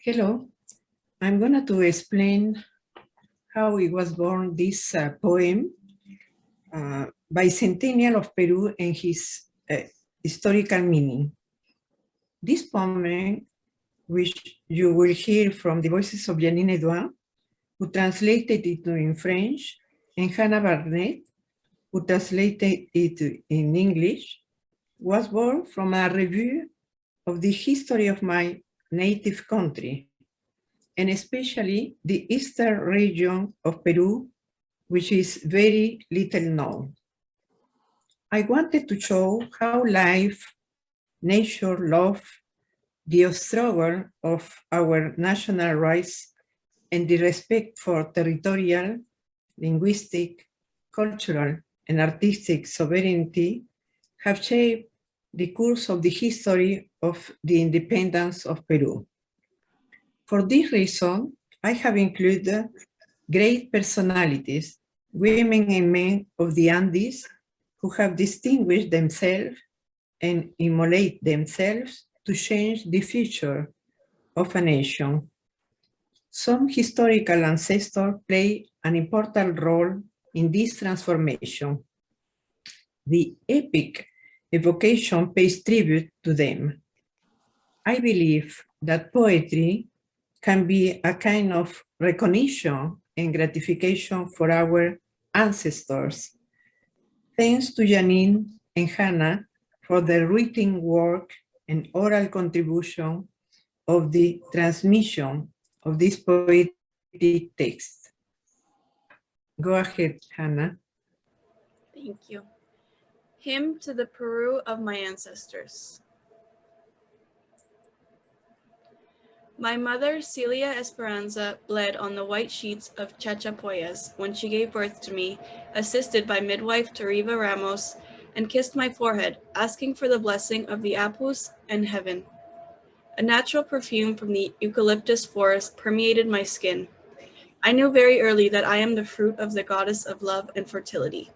Hello, I'm going to explain how it was born this poem, Bicentennial of Peru and his historical meaning. This poem, which you will hear from the voices of Janine Edouard, who translated it in French, and Hanna Barnett, who translated it in English, was born from a review of the history of my native country, and especially the eastern region of Peru, which is very little known. I wanted to show how life, nature, love, the struggle of our national rights, and the respect for territorial, linguistic, cultural, and artistic sovereignty have shaped the course of the history of the independence of Peru. For this reason, I have included great personalities, women and men of the Andes, who have distinguished themselves and immolate themselves to change the future of a nation. Some historical ancestors play an important role in this transformation. The epic evocation pays tribute to them. I believe that poetry can be a kind of recognition and gratification for our ancestors. Thanks to Janine and Hanna for their written work and oral contribution of the transmission of this poetic text. Go ahead, Hanna. Thank you. Hymn to the Peru of my ancestors. My mother, Celia Esperanza, bled on the white sheets of Chachapoyas when she gave birth to me, assisted by midwife Teriva Ramos, and kissed my forehead, asking for the blessing of the Apus and heaven. A natural perfume from the eucalyptus forest permeated my skin. I knew very early that I am the fruit of the goddess of love and fertility.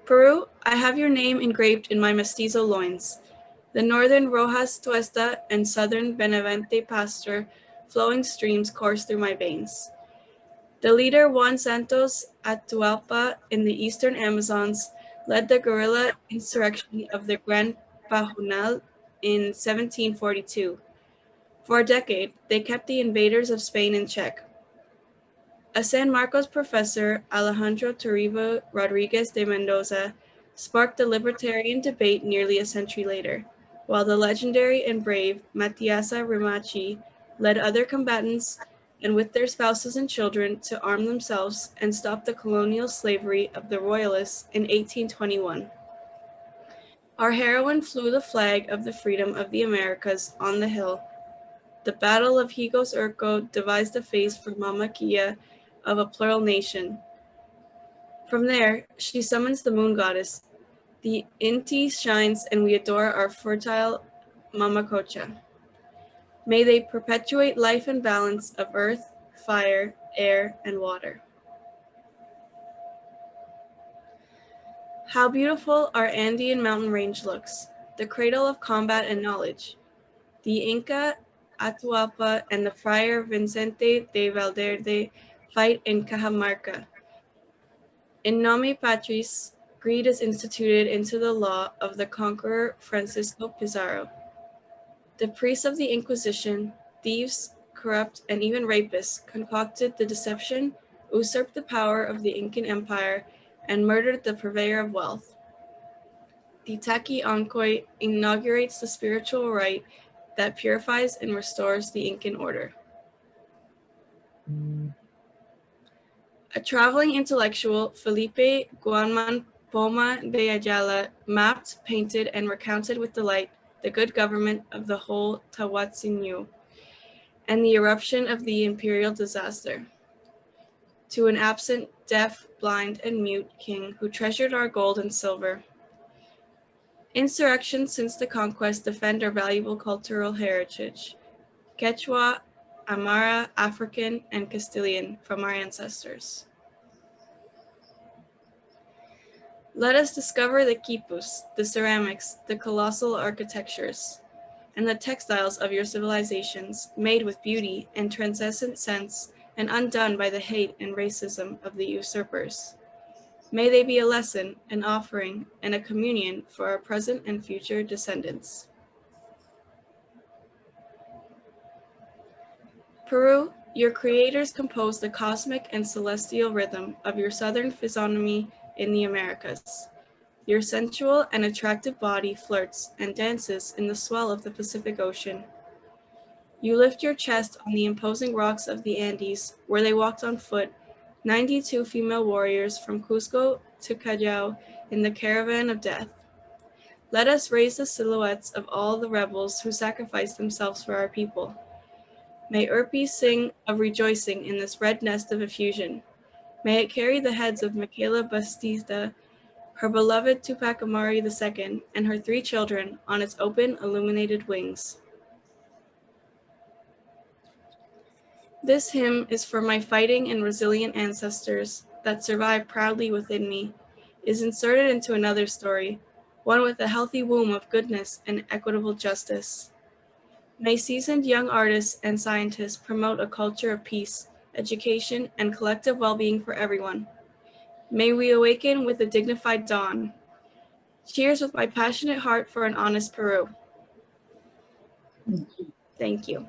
Peru, I have your name engraved in my mestizo loins. The northern Rojas Tuesta and southern Benavente pasture flowing streams course through my veins. The leader Juan Santos Atahualpa in the eastern Amazons led the guerrilla insurrection of the Gran Pajunal in 1742. For a decade, they kept the invaders of Spain in check. A San Marcos professor, Alejandro Toribio Rodriguez de Mendoza, sparked the libertarian debate nearly a century later, while the legendary and brave Matiasa Rimachi led other combatants and with their spouses and children to arm themselves and stop the colonial slavery of the Royalists in 1821. Our heroine flew the flag of the freedom of the Americas on the hill. The Battle of Higos Urco devised the face for Mama Kia of a plural nation. From there, she summons the moon goddess. The Inti shines and we adore our fertile Mama Cocha. May they perpetuate life and balance of earth, fire, air, and water. How beautiful our Andean mountain range looks, the cradle of combat and knowledge. The Inca Atahualpa and the friar Vicente de Valverde fight in Cajamarca. In Nome Patris, greed is instituted into the law of the conqueror Francisco Pizarro. The priests of the Inquisition, thieves, corrupt, and even rapists, concocted the deception, usurped the power of the Incan Empire, and murdered the purveyor of wealth. The Taki Oncoy inaugurates the spiritual rite that purifies and restores the Incan order. A traveling intellectual, Felipe Guaman Poma de Ayala mapped, painted, and recounted with delight the good government of the whole Tahuantinsuyo and the eruption of the imperial disaster. To an absent, deaf, blind, and mute king who treasured our gold and silver. Insurrections since the conquest defend our valuable cultural heritage, Quechua, Amara, African, and Castilian from our ancestors. Let us discover the quipus, the ceramics, the colossal architectures. and the textiles of your civilizations, made with beauty and transcendent sense, and undone by the hate and racism of the usurpers. May they be a lesson, an offering, and a communion for our present and future descendants. Peru, your creators composed the cosmic and celestial rhythm of your southern physiognomy in the Americas. Your sensual and attractive body flirts and dances in the swell of the Pacific Ocean. You lift your chest on the imposing rocks of the Andes, where they walked on foot, 92 female warriors from Cusco to Callao in the caravan of death. Let us raise the silhouettes of all the rebels who sacrificed themselves for our people. May Urpi sing of rejoicing in this red nest of effusion. May it carry the heads of Michaela Bastista, her beloved Tupac Amari II, and her 3 children on its open, illuminated wings. This hymn is for my fighting and resilient ancestors that survive proudly within me, is inserted into another story, one with a healthy womb of goodness and equitable justice. May seasoned young artists and scientists promote a culture of peace, education, and collective well-being for everyone. May we awaken with a dignified dawn. Cheers with my passionate heart for an honest Peru. Thank you.